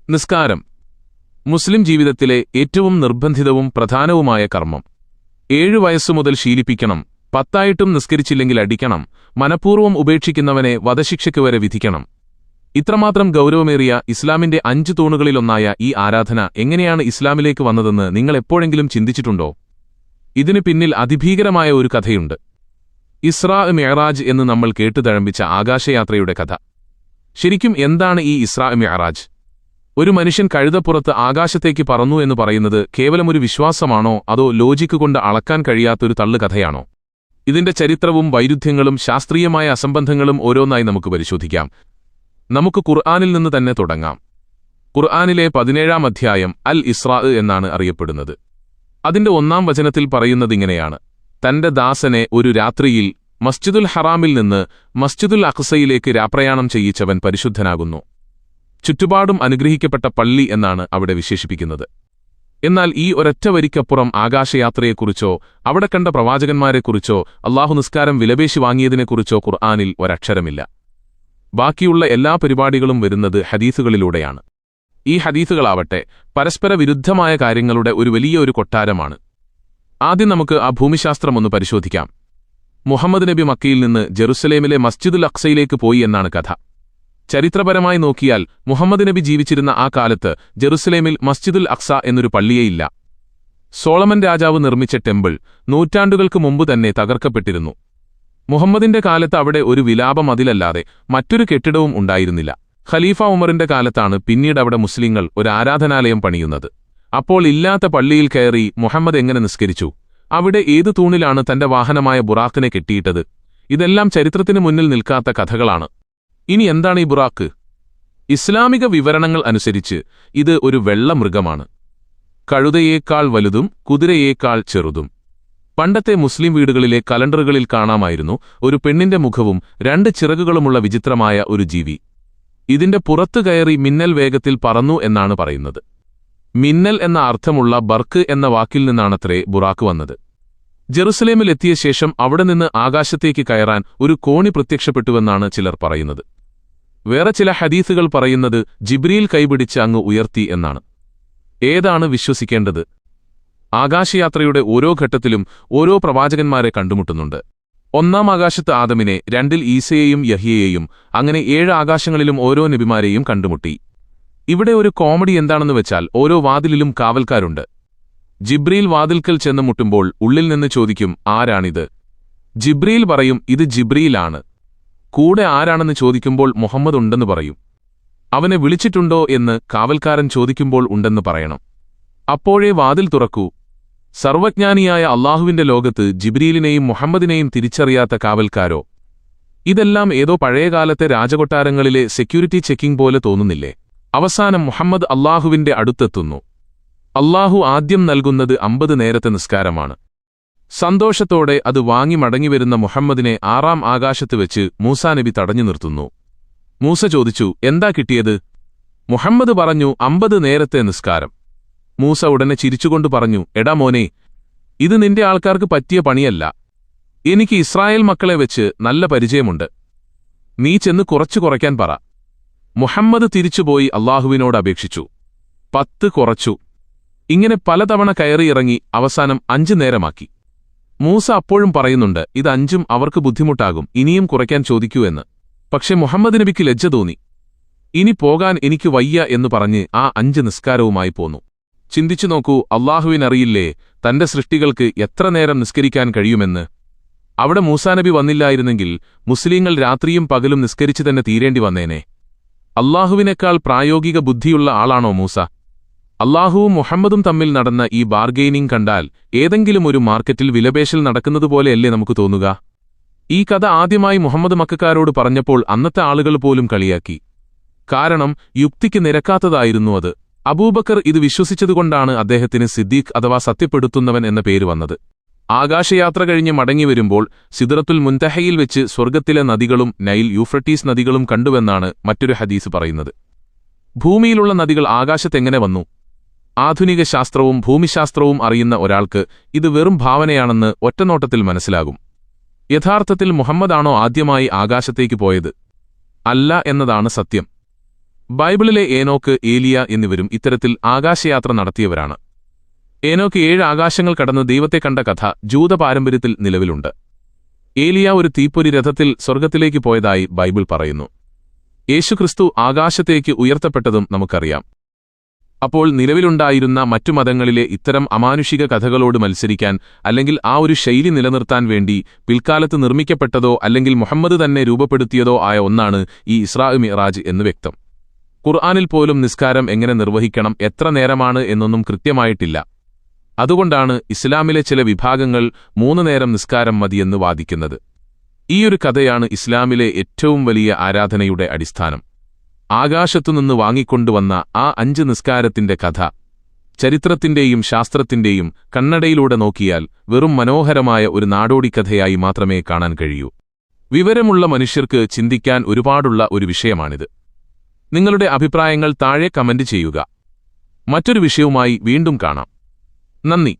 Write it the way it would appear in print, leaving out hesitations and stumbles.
നിസ്കാരം മുസ്ലിം ജീവിതത്തിലെ ഏറ്റവും നിർബന്ധിതവും പ്രധാനവുമായ കർമ്മം. 7 വയസ്സുമുതൽ ശീലിപ്പിക്കണം. 10 നിസ്കരിച്ചില്ലെങ്കിൽ അടിക്കണം. മനഃപൂർവ്വം ഉപേക്ഷിക്കുന്നവനെ വധശിക്ഷയ്ക്ക് വരെ വിധിക്കണം. ഇത്രമാത്രം ഗൗരവമേറിയ ഇസ്ലാമിന്റെ 5 തൂണുകളിലൊന്നായ ഈ ആരാധന എങ്ങനെയാണ് ഇസ്ലാമിലേക്ക് വന്നതെന്ന് നിങ്ങൾ എപ്പോഴെങ്കിലും ചിന്തിച്ചിട്ടുണ്ടോ? ഇതിനു പിന്നിൽ അതിഭീകരമായ ഒരു കഥയുണ്ട്. ഇസ്രാ മിഅ്റാജ് എന്ന് നമ്മൾ കേട്ടുതഴമ്പിച്ച ആകാശയാത്രയുടെ കഥ. ശരിക്കും എന്താണ് ഈ ഇസ്രാ മിഅ്റാജ്? ഒരു മനുഷ്യൻ കഴുതപ്പുറത്ത് ആകാശത്തേക്ക് പറന്നു എന്ന് പറയുന്നത് കേവലമൊരു വിശ്വാസമാണോ, അതോ ലോജിക്ക് കൊണ്ട് അളക്കാൻ കഴിയാത്തൊരു തള്ളുകഥയാണോ? ഇതിന്റെ ചരിത്രവും വൈരുദ്ധ്യങ്ങളും ശാസ്ത്രീയമായ അസംബന്ധങ്ങളും ഓരോന്നായി നമുക്ക് പരിശോധിക്കാം. നമുക്ക് ഖുർആനിൽ നിന്ന് തന്നെ തുടങ്ങാം. ഖുർആനിലെ 17-ാം അധ്യായം അൽ ഇസ്രാ എന്നാണ് അറിയപ്പെടുന്നത്. അതിന്റെ 1-ാം വചനത്തിൽ പറയുന്നതിങ്ങനെയാണ്: തന്റെ ദാസനെ ഒരു രാത്രിയിൽ മസ്ജിദുൽ ഹറാമിൽ നിന്ന് മസ്ജിദുൽ അഖ്സയിലേക്ക് രാപ്രയാണം ചെയ്യിച്ചവൻ പരിശുദ്ധനാകുന്നു. ചുറ്റുപാടും അനുഗ്രഹിക്കപ്പെട്ട പള്ളി എന്നാണ് അവിടെ വിശേഷിപ്പിക്കുന്നത്. എന്നാൽ ഈ ഒരൊറ്റ വരിക്കപ്പുറം ആകാശയാത്രയെക്കുറിച്ചോ അവിടെ കണ്ട പ്രവാചകന്മാരെക്കുറിച്ചോ അല്ലാഹു നിസ്കാരം വിലപേശി വാങ്ങിയതിനെക്കുറിച്ചോ ഖുർആനിൽ ഒരക്ഷരമില്ല. ബാക്കിയുള്ള എല്ലാ പരിപാടികളും വരുന്നത് ഹദീസുകളിലൂടെയാണ്. ഈ ഹദീസുകളാവട്ടെ പരസ്പര വിരുദ്ധമായ കാര്യങ്ങളുടെ ഒരു വലിയ കൊട്ടാരമാണ്. ആദ്യം നമുക്ക് ആ ഭൂമിശാസ്ത്രമൊന്ന് പരിശോധിക്കാം. മുഹമ്മദ് നബി മക്കയിൽ നിന്ന് ജെറുസലേമിലെ മസ്ജിദുൽ അഖ്സയിലേക്ക് പോയി എന്നാണ് കഥ. ചരിത്രപരമായി നോക്കിയാൽ മുഹമ്മദ് നബി ജീവിച്ചിരുന്ന ആ കാലത്ത് ജെറുസലേമിൽ മസ്ജിദുൽ അഖ്സ എന്നൊരു പള്ളിയേയില്ല. സോളമൻ രാജാവ് നിർമ്മിച്ച ടെമ്പിൾ നൂറ്റാണ്ടുകൾക്ക് മുമ്പ് തന്നെ തകർക്കപ്പെട്ടിരുന്നു. മുഹമ്മദിന്റെ കാലത്ത് അവിടെ ഒരു വിലാപമതിലല്ലാതെ മറ്റൊരു കെട്ടിടവും ഉണ്ടായിരുന്നില്ല. ഖലീഫ ഉമറിന്റെ കാലത്താണ് പിന്നീട് അവിടെ മുസ്ലിങ്ങൾ ഒരു ആരാധനാലയം പണിയുന്നത്. അപ്പോൾ ഇല്ലാത്ത പള്ളിയിൽ കയറി മുഹമ്മദ് എങ്ങനെ നിസ്കരിച്ചു? അവിടെ ഏതു തൂണിലാണ് തന്റെ വാഹനമായ ബുറാഖിനെ കെട്ടിയിട്ടത്? ഇതെല്ലാം ചരിത്രത്തിനു മുന്നിൽ നിൽക്കാത്ത കഥകളാണ്. ഇനി എന്താണ് ഈ ബുറാഖ്? ഇസ്ലാമിക വിവരണങ്ങൾ അനുസരിച്ച് ഇത് ഒരു വെള്ള മൃഗമാണ്. കഴുതയേക്കാൾ വലുതും കുതിരയേക്കാൾ ചെറുതും. പണ്ടത്തെ മുസ്ലിം വീടുകളിലെ കലണ്ടറുകളിൽ കാണാമായിരുന്നു ഒരു പെണ്ണിന്റെ മുഖവും 2 ചിറകുകളുമുള്ള വിചിത്രമായ ഒരു ജീവി. ഇതിന്റെ പുറത്തു കയറി മിന്നൽ വേഗത്തിൽ പറന്നു എന്നാണ് പറയുന്നത്. മിന്നൽ എന്ന അർത്ഥമുള്ള ബർക്ക് എന്ന വാക്കിൽ നിന്നാണത്രേ ബുറാഖ് വന്നത്. ജെറുസലേമിൽ എത്തിയ ശേഷം അവിടെ നിന്ന് ആകാശത്തേക്ക് കയറാൻ ഒരു കോണി പ്രത്യക്ഷപ്പെട്ടുവെന്നാണ് ചിലർ പറയുന്നത്. വേറെ ചില ഹദീസുകൾ പറയുന്നത് ജിബ്രീൽ കൈപിടിച്ച് അങ്ങ് ഉയർത്തി എന്നാണ്. ഏതാണ് വിശ്വസിക്കേണ്ടത്? ആകാശയാത്രയുടെ ഓരോ ഘട്ടത്തിലും ഓരോ പ്രവാചകന്മാരെ കണ്ടുമുട്ടുന്നുണ്ട്. 1-ാം ആകാശത്ത് ആദമിനെ, 2-ൽ ഈസയെയും യഹ്യയെയും, അങ്ങനെ 7 ആകാശങ്ങളിലും ഓരോ നബിമാരെയും കണ്ടുമുട്ടി. ഇവിടെ ഒരു കോമഡി എന്താണെന്ന് വെച്ചാൽ ഓരോ വാതിലിലും കാവൽക്കാരുണ്ട്. ജിബ്രീൽ വാതിൽക്കൽ ചെന്ന് മുട്ടുമ്പോൾ ഉള്ളിൽ നിന്ന് ചോദിക്കും, ആരാണിത്? ജിബ്രീൽ പറയും, ഇത് ജിബ്രീലാണ്. കൂടെ ആരാണെന്ന് ചോദിക്കുമ്പോൾ മുഹമ്മദ് ഉണ്ടെന്ന് പറയും. അവനെ വിളിച്ചിട്ടുണ്ടോ എന്ന് കാവൽക്കാരൻ ചോദിക്കുമ്പോൾ ഉണ്ടെന്ന് പറയണം. അപ്പോഴേ വാതിൽ തുറക്കൂ. സർവജ്ഞാനിയായ അല്ലാഹുവിന്റെ ലോകത്ത് ജിബ്രീലിനെയും മുഹമ്മദിനെയും തിരിച്ചറിയാത്ത കാവൽക്കാരോ? ഇതെല്ലാം ഏതോ പഴയകാലത്തെ രാജകൊട്ടാരങ്ങളിലെ സെക്യൂരിറ്റി ചെക്കിംഗ് പോലെ തോന്നുന്നില്ലേ? അവസാനം മുഹമ്മദ് അല്ലാഹുവിന്റെ അടുത്തെത്തുന്നു. അല്ലാഹു ആദ്യം നൽകുന്നത് 50 നേരത്തെ നിസ്കാരമാണ്. സന്തോഷത്തോടെ അത് വാങ്ങി മടങ്ങിവരുന്ന മുഹമ്മദിനെ 6-ാം ആകാശത്ത് വെച്ച് മൂസാ നബി തടഞ്ഞു നിർത്തുന്നു. മൂസ ചോദിച്ചു, എന്താ കിട്ടിയത്? മുഹമ്മദ് പറഞ്ഞു, 50 നേരത്തെ നിസ്കാരം. മൂസ ഉടനെ ചിരിച്ചുകൊണ്ട് പറഞ്ഞു, എടാ മോനെ, ഇത് നിന്റെ ആൾക്കാർക്ക് പറ്റിയ പണിയല്ല. എനിക്ക് ഇസ്രായേൽ മക്കളെ വെച്ച് നല്ല പരിചയമുണ്ട്. നീ ചെന്ന് കുറയ്ക്കാൻ പറ. മുഹമ്മദ് തിരിച്ചുപോയി അല്ലാഹുവിനോട് അപേക്ഷിച്ചു. 10 കുറച്ചു. ഇങ്ങനെ പലതവണ കയറിയിറങ്ങി അവസാനം 5 നേരമാക്കി. മൂസ അപ്പോഴും പറയുന്നുണ്ട്, ഇത് 5ഉം അവർക്ക് ബുദ്ധിമുട്ടാകും, ഇനിയും കുറയ്ക്കാൻ ചോദിക്കൂ എന്ന്. പക്ഷെ മുഹമ്മദ് നബിക്ക് ലജ്ജ തോന്നി. ഇനി പോകാൻ എനിക്ക് വയ്യ എന്ന് പറഞ്ഞ് ആ 5 നിസ്കാരവുമായി പോന്നു. ചിന്തിച്ചു നോക്കൂ, അല്ലാഹുവിനറിയില്ലേ തന്റെ സൃഷ്ടികൾക്ക് എത്ര നേരം നിസ്കരിക്കാൻ കഴിയുമെന്ന്? അവിടെ മൂസാനബി വന്നില്ലായിരുന്നെങ്കിൽ മുസ്ലിങ്ങൾ രാത്രിയും പകലും നിസ്കരിച്ചു തന്നെ തീരേണ്ടി വന്നേനെ. അല്ലാഹുവിനേക്കാൾ പ്രായോഗിക ബുദ്ധിയുള്ള ആളാണോ മൂസ? അല്ലാഹുവും മുഹമ്മദും തമ്മിൽ നടന്ന ഈ ബാർഗെയിനിങ് കണ്ടാൽ ഏതെങ്കിലും ഒരു മാർക്കറ്റിൽ വിലപേശൽ നടക്കുന്നതുപോലെയല്ലേ നമുക്ക് തോന്നുക? ഈ കഥ ആദ്യമായി മുഹമ്മദ് മക്കക്കാരോട് പറഞ്ഞപ്പോൾ അന്നത്തെ ആളുകൾ പോലും കളിയാക്കി. കാരണം യുക്തിക്ക് നിരക്കാത്തതായിരുന്നു അത്. അബൂബക്കർ ഇത് വിശ്വസിച്ചതുകൊണ്ടാണ് അദ്ദേഹത്തിന് സിദ്ദീഖ് അഥവാ സത്യപ്പെടുത്തുന്നവൻ എന്ന പേര് വന്നത്. ആകാശയാത്ര കഴിഞ്ഞ് മടങ്ങിവരുമ്പോൾ സിദ്റത്തുൽ മുൻതഹയിൽ വെച്ച് സ്വർഗ്ഗത്തിലെ നദികളും നൈൽ യൂഫ്രട്ടീസ് നദികളും കണ്ടുവെന്നാണ് മറ്റൊരു ഹദീസ് പറയുന്നത്. ഭൂമിയിലുള്ള നദികൾ ആകാശത്തെങ്ങനെ വന്നു? ആധുനിക ശാസ്ത്രവും ഭൂമിശാസ്ത്രവും അറിയുന്ന ഒരാൾക്ക് ഇത് വെറും ഭാവനയാണെന്ന് ഒറ്റനോട്ടത്തിൽ മനസ്സിലാകും. യഥാർത്ഥത്തിൽ മുഹമ്മദാണോ ആദ്യമായി ആകാശത്തേക്ക് പോയത്? അല്ല എന്നതാണ് സത്യം. ബൈബിളിലെ ഏനോക്ക്, ഏലിയ എന്നിവരും ഇത്തരത്തിൽ ആകാശയാത്ര നടത്തിയവരാണ്. ഏനോക്ക് 7 ആകാശങ്ങൾ കടന്ന് ദൈവത്തെ കണ്ട കഥ ജൂത പാരമ്പര്യത്തിൽ നിലവിലുണ്ട്. ഏലിയ ഒരു തീപ്പൊരി രഥത്തിൽ സ്വർഗ്ഗത്തിലേക്ക് പോയതായി ബൈബിൾ പറയുന്നു. യേശുക്രിസ്തു ആകാശത്തേക്ക് ഉയർത്തപ്പെട്ടതും നമുക്കറിയാം. അപ്പോൾ നിലവിലുണ്ടായിരുന്ന മറ്റു മതങ്ങളിലെ ഇത്തരം അമാനുഷിക കഥകളോട് മത്സരിക്കാൻ, അല്ലെങ്കിൽ ആ ഒരു ശൈലി നിലനിർത്താൻ വേണ്ടി പിൽക്കാലത്ത് നിർമ്മിക്കപ്പെട്ടതോ അല്ലെങ്കിൽ മുഹമ്മദ് തന്നെ രൂപപ്പെടുത്തിയതോ ആയ ഒന്നാണ് ഈ ഇസ്രാ മിഅ്റാജ് എന്ന് വ്യക്തം. ഖുർആനിൽ പോലും നിസ്കാരം എങ്ങനെ നിർവഹിക്കണം, എത്ര നേരമാണ് എന്നൊന്നും കൃത്യമായിട്ടില്ല. അതുകൊണ്ടാണ് ഇസ്ലാമിലെ ചില വിഭാഗങ്ങൾ 3 നേരം നിസ്കാരം മതിയെന്ന് വാദിക്കുന്നത്. ഈയൊരു കഥയാണ് ഇസ്ലാമിലെ ഏറ്റവും വലിയ ആരാധനയുടെ അടിസ്ഥാനം. ആകാശത്തുനിന്ന് വാങ്ങിക്കൊണ്ടുവന്ന ആ 5 നിസ്കാരത്തിന്റെ കഥ ചരിത്രത്തിന്റെയും ശാസ്ത്രത്തിന്റെയും കണ്ണടയിലൂടെ നോക്കിയാൽ വെറും മനോഹരമായ ഒരു നാടോടിക്കഥയായി മാത്രമേ കാണാൻ കഴിയൂ. വിവരമുള്ള മനുഷ്യർക്ക് ചിന്തിക്കാൻ ഒരുപാടുള്ള ഒരു വിഷയമാണിത്. നിങ്ങളുടെ അഭിപ്രായങ്ങൾ താഴെ കമന്റ് ചെയ്യുക. മറ്റൊരു വിഷയവുമായി വീണ്ടും കാണാം. നന്ദി.